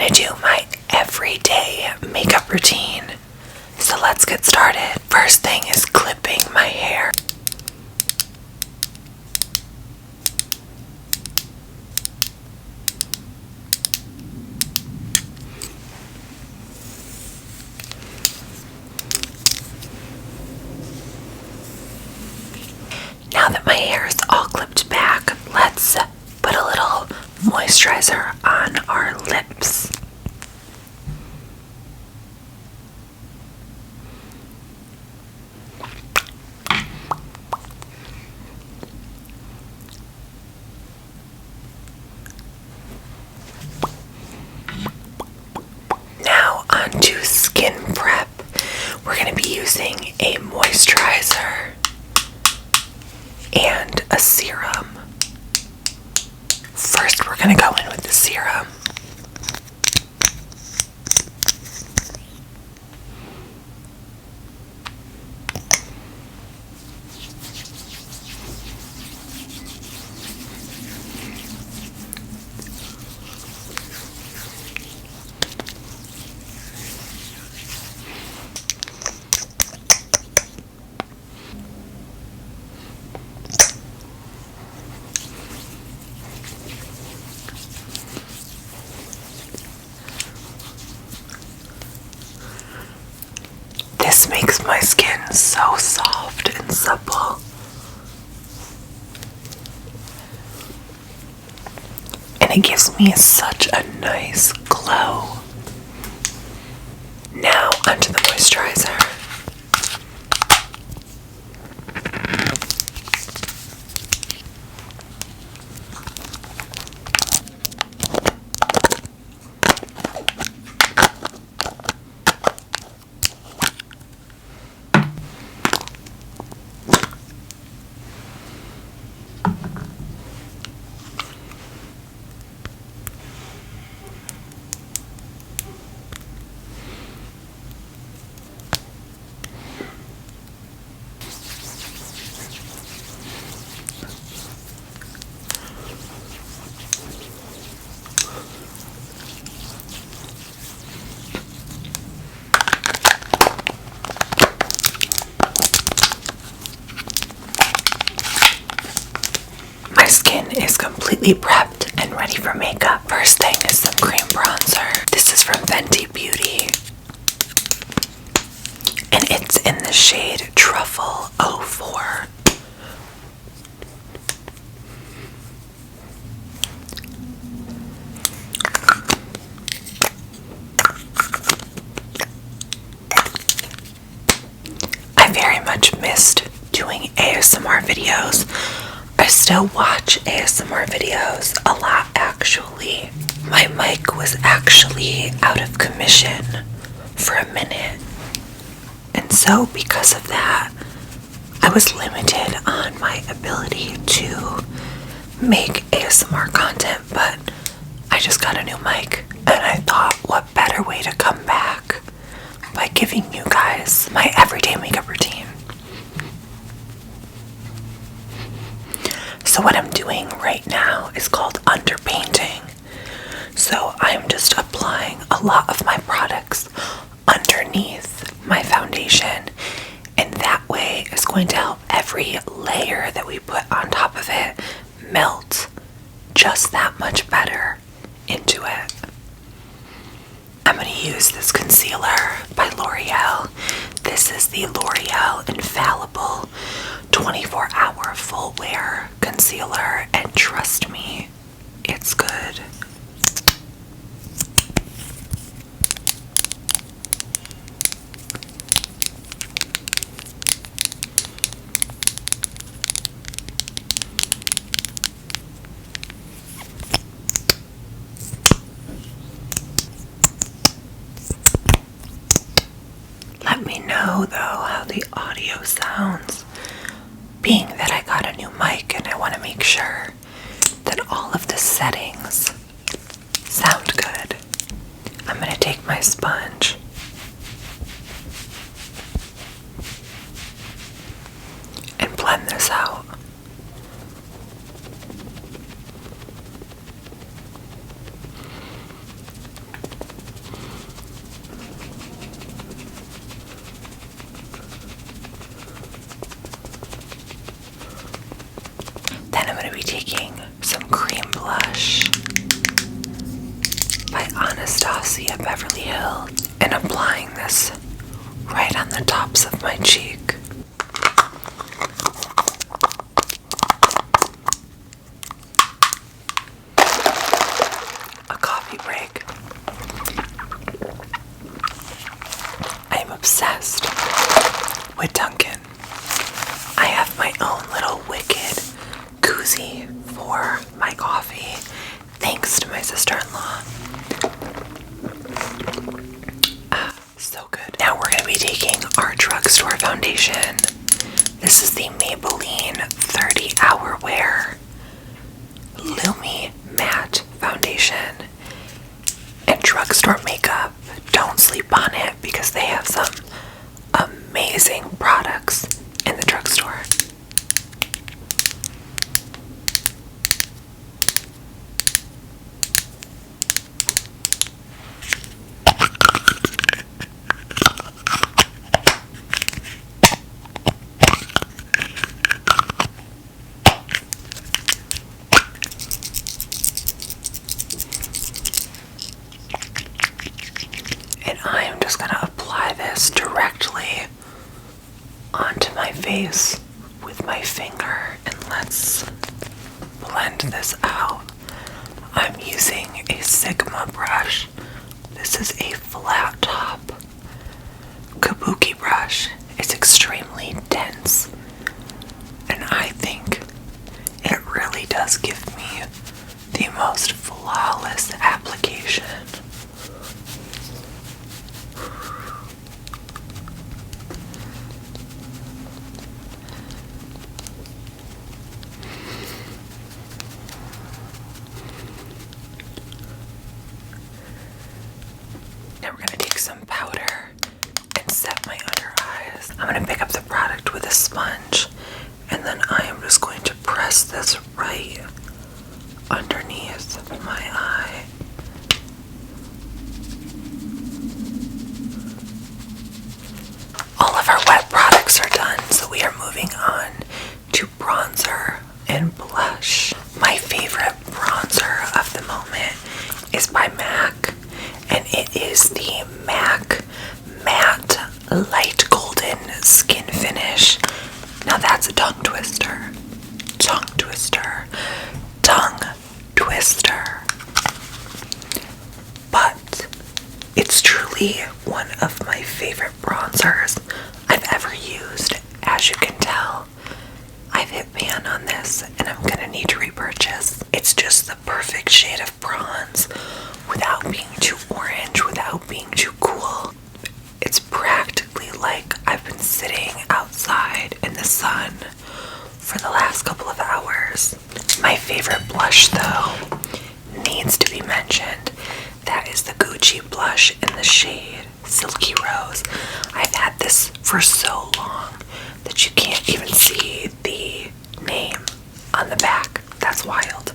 gonna do my everyday makeup routine. So let's get started. First thing is clipping my hair. Now that my hair is all clipped back, let's put a little moisturizer on our lips. Now onto skin prep. We're going to be using a moisturizer and a serum. First, we're going to go in with the serum. This makes my skin so soft and supple. And it gives me such a nice glow. Now onto the moisturizer. My skin is completely prepped and ready for makeup. First thing is some cream bronzer. This is from Fenty Beauty. And it's in the shade Truffle 04. I very much missed doing ASMR videos. I still watch ASMR videos a lot actually. My mic was actually out of commission for a minute. And so because of that, I was limited on my ability to make ASMR content, but I just got a new mic and I thought what better way to come back by giving you guys my everyday makeup routine. So what I'm doing right now is called underpainting. So I'm just applying a lot of my products underneath my foundation, and that way is going to help every layer that we put on top of it melt just that much better into it. I'm going to use this concealer by L'Oreal. This is the L'Oreal Infallible 24-hour full wear concealer, and trust me, it's good. Let me know though how the audio sounds, being that I got a new mic and I want to make sure that all of the settings sound good. I'm going to take my sponge and blend this out. Anastasia Beverly Hills and applying this right on the tops of my cheek. A coffee break. I am obsessed with Dunkin'. I have my own little wicked koozie for my coffee, thanks to my sister-in-law. So good. Now we're going to be taking our drugstore foundation. This is the Maybelline 30 Hour Wear Lumi Matte Foundation. And drugstore makeup, don't sleep on it because they have some amazing products in the drugstore. And I am just going to apply this directly onto my face with my finger, and let's blend this out. I'm using a Sigma brush. This is a flat top kabuki brush. It's extremely dense, and I think it really does give me the most flawless application. Now we're going to take some powder and set my under eyes. I'm going to pick up the product with a sponge, and then I am just going to press this right underneath my eye. All of our wet products are done, so we are moving on to bronzer and blush. My favorite bronzer of the moment is by MAC, and it is the MAC Matte Light Golden Skin Finish. Now that's a tongue twister. Tongue twister. Tongue twister. But it's truly one of my favorite bronzers I've ever used. As you can tell, I've hit pan on this and I'm gonna need to repurchase. It's just the perfect shade of bronze without being too orange, without being too cool. It's practically like I've been sitting outside in the sun for the last couple of hours. My favorite blush, though, needs to be mentioned. That is the Gucci blush in the shade Silky Rose. I've had this for so long that you can't even see the name on the back. That's wild.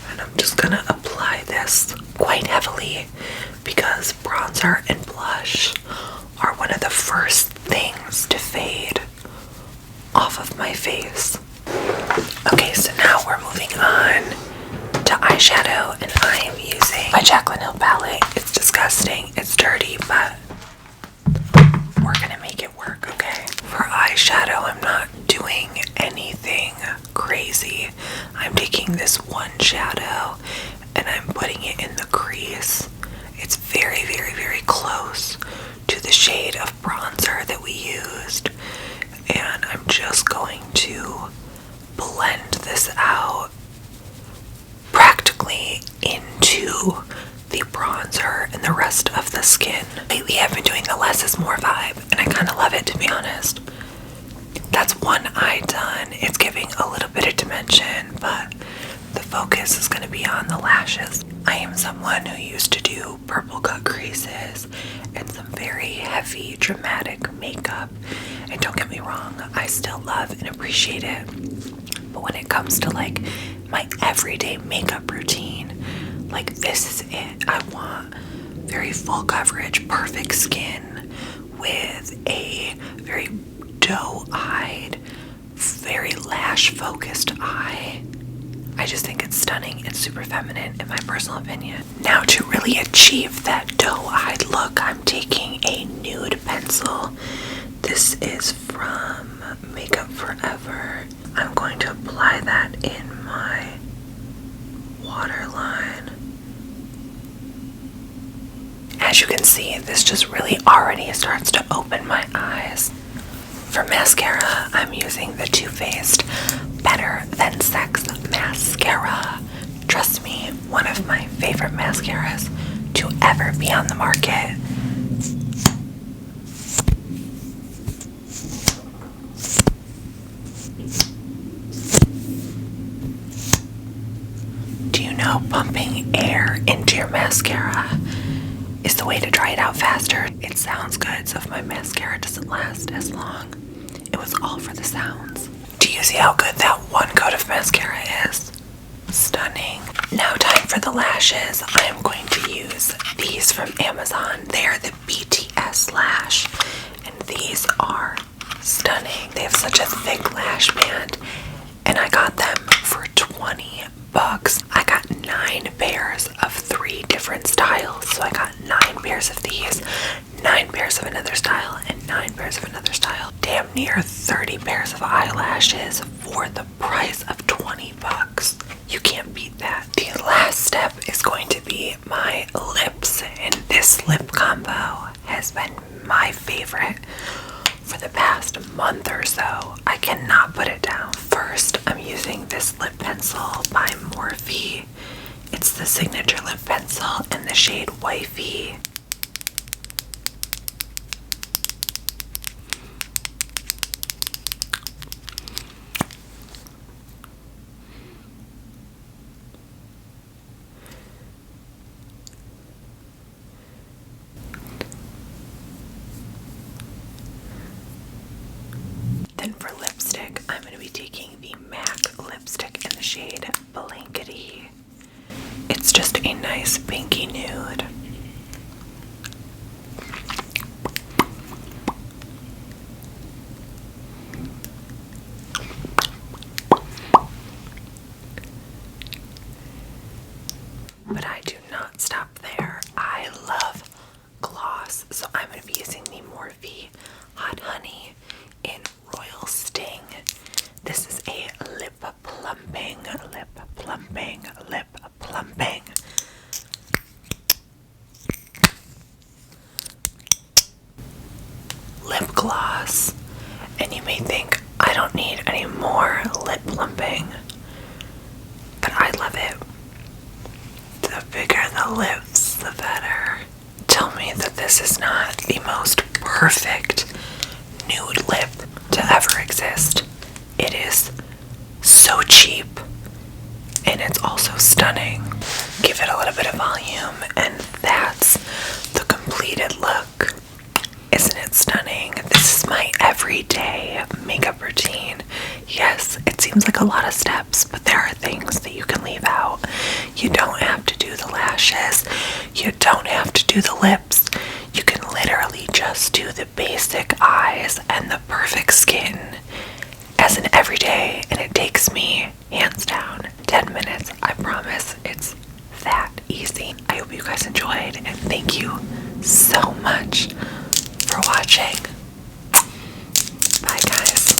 And I'm just gonna apply this quite heavily because bronzer and blush are one of the first things to fade off of my face. Okay, so now we're moving on to eyeshadow, and I am using my Jaclyn Hill palette. It's disgusting, it's dirty, but we're gonna make it work, okay? For eyeshadow, I'm not doing anything crazy. I'm taking this one shadow and I'm putting it in the crease. It's very, very, very close to the shade of bronzer that we used, and I'm just going to blend this out practically into the bronzer and the rest of the skin. Lately I've been doing the less is more vibe, and I kind of love it, to be honest. That's one eye done. It's giving a little bit of dimension, but the focus is going to be on the lashes. I am someone who used to do purple cut creases and some very heavy dramatic makeup, and don't get me wrong, I still love and appreciate it, but when it comes to like my everyday makeup routine, like this is it. I want very full coverage, perfect skin with a very doe-eyed, very lash focused eye. I just think it's stunning. It's super feminine in my personal opinion. Now to really achieve that doe-eyed look, I'm taking a nude pencil. This is from Makeup Forever. I'm going to apply that in my waterline. As you can see, this just really already starts to open my eyes. For mascara, I'm using the Too Faced Better Than Sex Mascara. Trust me, one of my favorite mascaras to ever be on the market. Do you know pumping air into your mascara is the way to dry it out faster? It sounds good, so if my mascara doesn't last as long, it was all for the sounds. Do you see how good that one coat of mascara is? Stunning. Now time for the lashes. I am going to use these from Amazon. They are the BTS lash, and these are stunning. They have such a thick lash band, and I got them for $20. I got 9 pairs of 3 different styles. So I got 9 pairs of these, 9 pairs of another style, and 9 pairs of another style. Damn near 30 pairs of eyelashes for the price of $20. You can't beat that. The last step is going to be my lips, and this lip combo has been my favorite for the past month or so. I cannot put it down. First, I'm using this lip pencil by Morphe. It's the signature lip pencil in the shade Wifey. Then for lipstick, I'm going to be taking the MAC lipstick in the shade Blankety. It's just a nice pinky nude. But I do not stop there. I love gloss, so I'm going to be using the Morphe Hot Honey in Royal Sting. This is a lip plumping lip gloss. And you may think I don't need any more lip plumping, but I love it. The bigger the lips, the better. Tell me that this is not the most perfect nude lip to ever exist. It is so cheap, and it's also stunning. Give it a little bit of volume, and that's the completed look. Isn't it stunning? This is my everyday makeup routine. Yes, it seems like a lot of steps, but there are things that you can leave out. You don't have to do the lashes. You don't have to do the lips. You can literally just do the basic eyes and the perfect skin as an everyday, and it takes me, hands down, 10 minutes. I promise it's that easy. I hope you guys enjoyed, and thank you so much for watching.